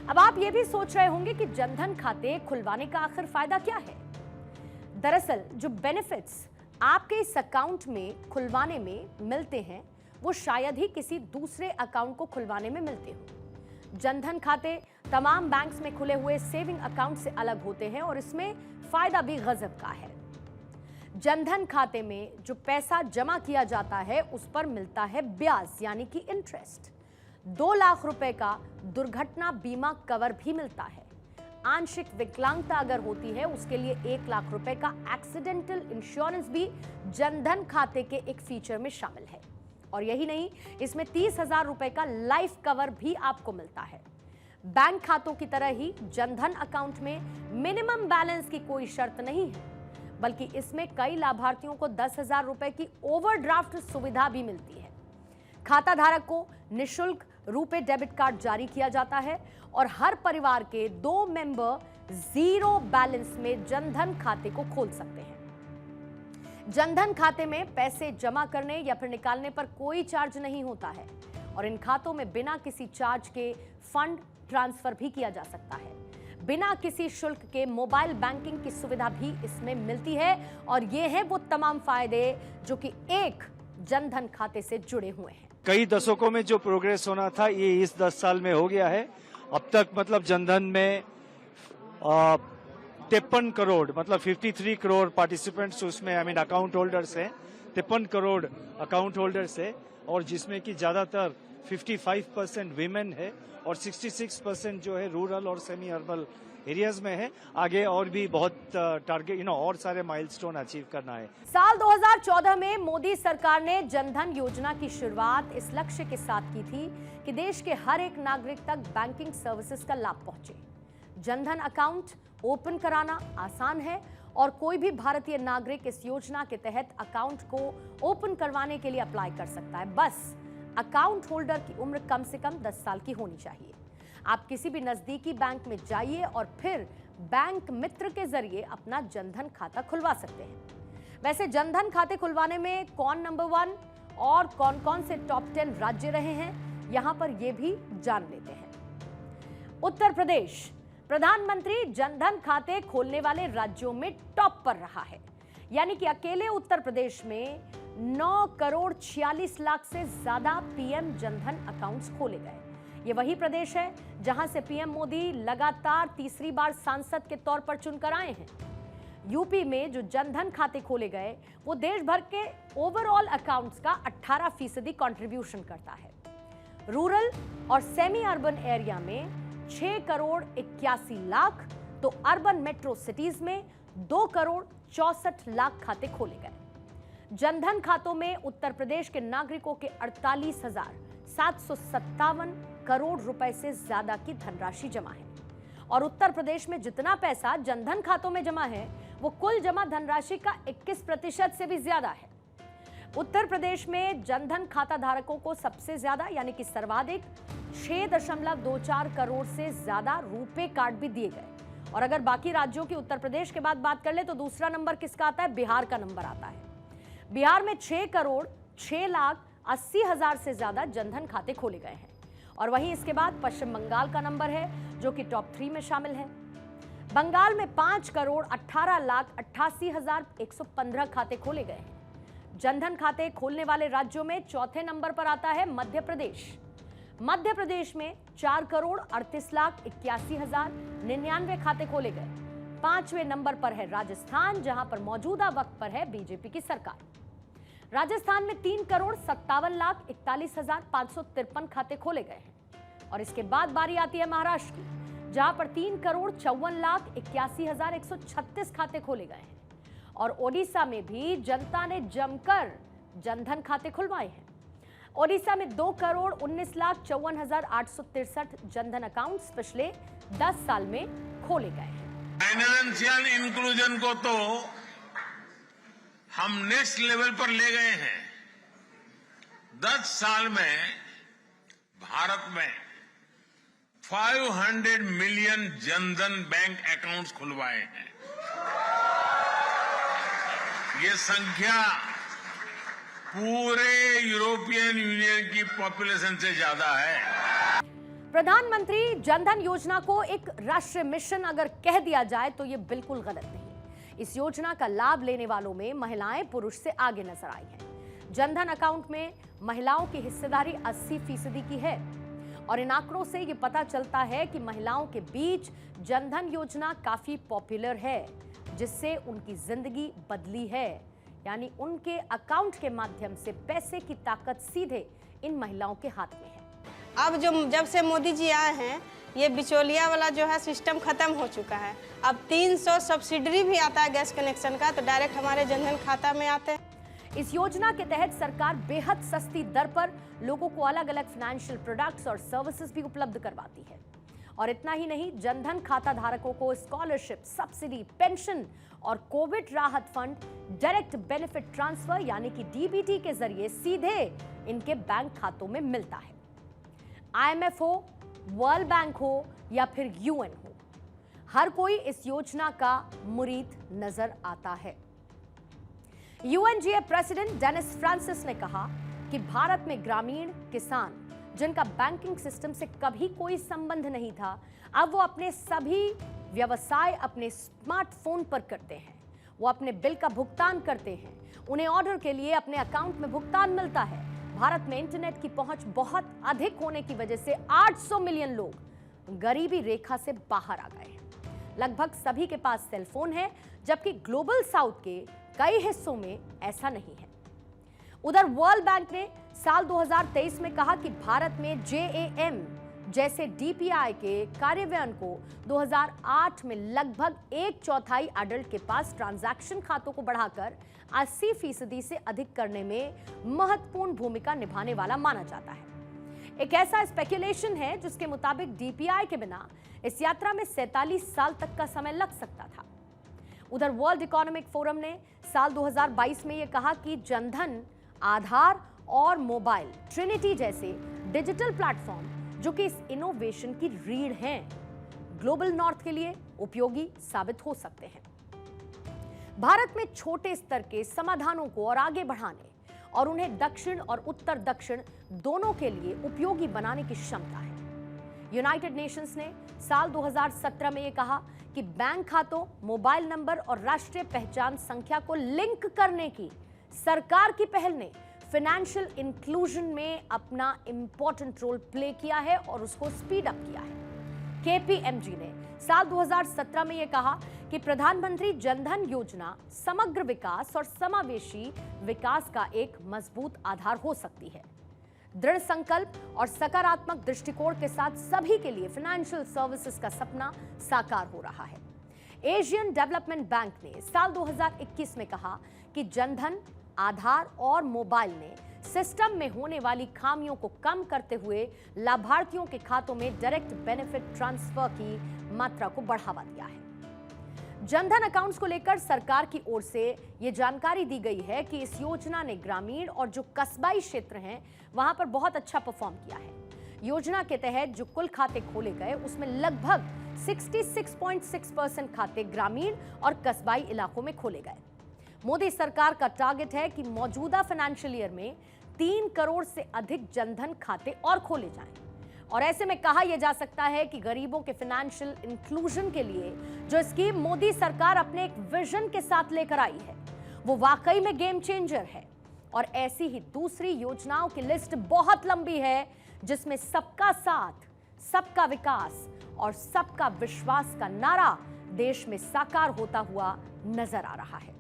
अब आप ये भी सोच रहे होंगे कि जनधन खाते खुलवाने का आखिर फायदा क्या है। दरअसल जो बेनिफिट्स आपके इस अकाउंट में खुलवाने में मिलते हैं वो शायद ही किसी दूसरे अकाउंट को खुलवाने में मिलते हो। जनधन खाते तमाम बैंक्स में खुले हुए सेविंग अकाउंट से अलग होते हैं और इसमें फायदा भी गजब का है। जनधन खाते में जो पैसा जमा किया जाता है उस पर मिलता है ब्याज यानी कि इंटरेस्ट। 2 लाख रुपए का दुर्घटना बीमा कवर भी मिलता है। आंशिक विकलांगता अगर होती है उसके लिए 1 लाख रुपए का एक्सीडेंटल इंश्योरेंस भी जनधन खाते के एक फीचर में शामिल है। और यही नहीं, इसमें 30,000 रुपए का लाइफ कवर भी आपको मिलता है। बैंक खातों की तरह ही जनधन अकाउंट में मिनिमम बैलेंस की कोई शर्त नहीं है, बल्कि इसमें कई लाभार्थियों को 10,000 रुपए की ओवरड्राफ्ट सुविधा भी मिलती है। खाता धारक को निशुल्क रुपे डेबिट कार्ड जारी किया जाता है और हर परिवार के 2 मेंबर 0 बैलेंस में जनधन खाते को खोल सकते हैं। जनधन खाते में पैसे जमा करने या फिर निकालने पर कोई चार्ज नहीं होता है और इन खातों में बिना किसी चार्ज के फंड ट्रांसफर भी किया जा सकता है। बिना किसी शुल्क के मोबाइल बैंकिंग की सुविधा भी इसमें मिलती है और ये है वो तमाम फायदे जो कि एक जनधन खाते से जुड़े हुए हैं। कई दशकों में जो प्रोग्रेस होना था ये इस 10 साल में हो गया है। अब तक मतलब जनधन में 53 करोड़ मतलब 53 करोड़ पार्टिसिपेंट्स उसमें अकाउंट होल्डर्स हैं। 53 करोड़ अकाउंट होल्डर्स है और जिसमें कि ज्यादातर 55% वीमेन है और 66% जो है रूरल और सेमी अर्बन एरियाज में है। आगे और भी बहुत टारगेट और सारे माइलस्टोन अचीव करना है। साल 2014 में मोदी सरकार ने जनधन योजना की शुरुआत इस लक्ष्य के साथ की थी कि देश के हर एक नागरिक तक बैंकिंग सर्विसेज का लाभ पहुंचे। जनधन अकाउंट ओपन कराना आसान है और कोई भी भारतीय नागरिक इस योजना के तहत अकाउंट को ओपन करवाने के लिए अप्लाई कर सकता है। बस अकाउंट होल्डर की उम्र कम से कम 10 साल की होनी चाहिए। आप किसी भी नजदीकी बैंक में जाइए और फिर बैंक मित्र के जरिए अपना जनधन खाता खुलवा सकते हैं। वैसे जनधन खाते खुलवाने में कौन नंबर 1 और कौन कौन से टॉप 10 राज्य रहे हैं, यहां पर यह भी जान लेते हैं। उत्तर प्रदेश प्रधानमंत्री जनधन खाते खोलने वाले राज्यों में टॉप पर रहा है, यानी कि अकेले उत्तर प्रदेश में 9 करोड़ 46 लाख से ज्यादा पीएम जनधन अकाउंट्स खोले गए। ये वही प्रदेश है जहां से पीएम मोदी लगातार तीसरी बार सांसद के तौर पर चुनकर आए हैं। यूपी में जो जनधन खाते खोले गए वो देश भर के ओवरऑल अकाउंट्स का 18% कंट्रीब्यूशन करता है। रूरल और सेमी अर्बन एरिया में 6 करोड़ 81 लाख तो अर्बन मेट्रो सिटीज में 2 करोड़ 64 लाख खाते खोले गए। जनधन खातों में उत्तर प्रदेश के नागरिकों के 48,757 करोड़ रुपए से ज्यादा की धनराशि जमा है और उत्तर प्रदेश में जितना पैसा जनधन खातों में जमा है वो कुल जमा धनराशि का 21% से भी ज्यादा है। उत्तर प्रदेश में जनधन खाता धारकों को सबसे ज्यादा यानी कि सर्वाधिक 6.24 करोड़ से ज्यादा रुपे कार्ड भी दिए गए। और अगर बाकी राज्यों की उत्तर प्रदेश के बाद बात कर ले तो दूसरा नंबर किसका आता है? बिहार का नंबर आता है। बिहार में 6 करोड़ 6 लाख 80 हजार से ज्यादा जनधन खाते खोले गए हैं और वहीं इसके बाद पश्चिम बंगाल का नंबर है जो कि टॉप 3 में शामिल है। बंगाल में 5 करोड़ 18 लाख 88 हजार 115 खाते खोले गए हैं। जनधन खाते खोलने वाले राज्यों में चौथे नंबर पर आता है मध्य प्रदेश। मध्य प्रदेश में 4 करोड़ 38 लाख 81 हजार 99 खाते खोले गए। 5वें नंबर पर है राजस्थान, जहां पर मौजूदा वक्त पर है बीजेपी की सरकार। राजस्थान में 3 करोड़ 57 लाख 41 हजार 553 खाते खोले गए हैं और इसके बाद बारी आती है महाराष्ट्र की, जहां पर 3 करोड़ 54 लाख 81 हजार 136 खाते खोले गए हैं और ओडिशा में भी जनता ने जमकर जनधन खाते खुलवाए हैं। ओडिशा में 2 करोड़ 19 लाख 54 हजार 863 जनधन अकाउंट्स पिछले 10 साल में खोले गए हैं। फाइनेंशियल इंक्लूजन को तो हम नेक्स्ट लेवल पर ले गए हैं। 10 साल में भारत में 500 मिलियन जनधन बैंक अकाउंट्स खुलवाए हैं। ये संख्या पूरे यूरोपियन यूनियन की पॉपुलेशन से ज्यादा है। प्रधानमंत्री जनधन योजना को एक राष्ट्रीय मिशन अगर कह दिया जाए तो यह बिल्कुल गलत नहीं। इस योजना का लाभ लेने वालों में महिलाएं पुरुष से आगे नजर आई हैं। जनधन अकाउंट में महिलाओं की हिस्सेदारी 80% की है और इन आंकड़ों से यह पता चलता है कि महिलाओं के बीच जनधन योजना काफी पॉपुलर है, जिससे उनकी जिंदगी बदली है। यानी उनके अकाउंट के माध्यम से पैसे की ताकत सीधे इन महिलाओं के हाथ में है। अब जब से मोदी जी आए हैं, ये बिचौलिया वाला जो है सिस्टम खत्म हो चुका है। अब 300 सब्सिडी भी आता है गैस कनेक्शन का, तो डायरेक्ट हमारे जनधन खाता में आते हैं। इस योजना के तहत सरकार बेहद सस्ती दर पर लोगों को अलग अलग फाइनेंशियल प्रोडक्ट्स और सर्विसेज भी उपलब्ध करवाती है। और इतना ही नहीं, जनधन खाता धारकों को स्कॉलरशिप, सब्सिडी, पेंशन और कोविड राहत फंड, डायरेक्ट बेनिफिट ट्रांसफर यानी कि डीबीटी के जरिए सीधे इनके बैंक खातों में मिलता है। IMF हो, वर्ल्ड बैंक हो या फिर UN हो, हर कोई इस योजना का मुरीद नजर आता है। UNGA प्रेसिडेंट डेनिस फ्रांसिस ने कहा कि भारत में ग्रामीण किसान जिनका बैंकिंग सिस्टम से कभी कोई संबंध नहीं था, अब वो अपने सभी व्यवसाय अपने स्मार्टफोन पर करते हैं। वो अपने बिल का भुगतान करते हैं, उन्हें ऑर्डर के लिए अपने अकाउंट में भुगतान मिलता है। भारत में इंटरनेट की पहुंच बहुत अधिक होने की वजह से 800 मिलियन लोग गरीबी रेखा से बाहर आ गए हैं। लगभग सभी के पास सेलफोन है, जबकि ग्लोबल साउथ के कई हिस्सों में ऐसा नहीं है। उधर वर्ल्ड बैंक ने साल 2023 में कहा कि भारत में JAM जैसे DPI के कार्यान्वयन को 2008 में लगभग 1/4 अडल्ट के पास ट्रांजैक्शन खातों को बढ़ाकर 80% से अधिक करने में महत्वपूर्ण भूमिका निभाने वाला माना जाता है। एक ऐसा स्पेकुलेशन है जिसके मुताबिक DPI के बिना इस यात्रा में 47 साल तक का समय लग सकता था। उधर वर्ल्ड इकोनॉमिक फोरम ने साल 2022 में यह कहा कि जनधन, आधार और मोबाइल ट्रिनिटी जैसे डिजिटल प्लेटफॉर्म जो कि इस इनोवेशन की रीढ़ हैं, ग्लोबल नॉर्थ के लिए उपयोगी साबित हो सकते हैं। भारत में छोटे स्तर के समाधानों को और आगे बढ़ाने और उन्हें दक्षिण और उत्तर दक्षिण दोनों के लिए उपयोगी बनाने की क्षमता है। यूनाइटेड नेशंस ने साल 2017 में यह कहा कि बैंक खातों, मोबाइल नंबर और राष्ट्रीय पहचान संख्या को लिंक करने की सरकार की पहल ने फाइनेंशियल इंक्लूजन में अपना इंपॉर्टेंट रोल प्ले किया है और उसको स्पीड अप किया है। KPMG ने साल 2017 में यह कहा कि प्रधानमंत्री जनधन योजना समग्र विकास और समावेशी विकास का एक मजबूत आधार हो सकती है। दृढ़ संकल्प और सकारात्मक दृष्टिकोण के साथ सभी के लिए फाइनेंशियल सर्विसेज का सपना साकार हो रहा है। एशियन डेवलपमेंट बैंक ने साल 2021 में कहा कि जनधन, आधार और मोबाइल ने सिस्टम में होने वाली खामियों को कम करते हुए लाभार्थियों के खातों में डायरेक्ट बेनिफिट ट्रांसफर की मात्रा को बढ़ावा दिया है। जनधन अकाउंट्स को लेकर सरकार की ओर से यह जानकारी दी गई है कि इस योजना ने ग्रामीण और जो कस्बाई क्षेत्र हैं वहां पर बहुत अच्छा परफॉर्म किया है। योजना के तहत जो कुल खाते खोले गए उसमें लगभग 66.6% खाते ग्रामीण और कस्बाई इलाकों में खोले गए। मोदी सरकार का टारगेट है कि मौजूदा फाइनेंशियल ईयर में 3 करोड़ से अधिक जनधन खाते और खोले जाएं। और ऐसे में कहा यह जा सकता है कि गरीबों के फाइनेंशियल इंक्लूजन के लिए जो स्कीम मोदी सरकार अपने एक विजन के साथ लेकर आई है, वो वाकई में गेम चेंजर है। और ऐसी ही दूसरी योजनाओं की लिस्ट बहुत लंबी है, जिसमें सबका साथ, सबका विकास और सबका विश्वास का नारा देश में साकार होता हुआ नजर आ रहा है।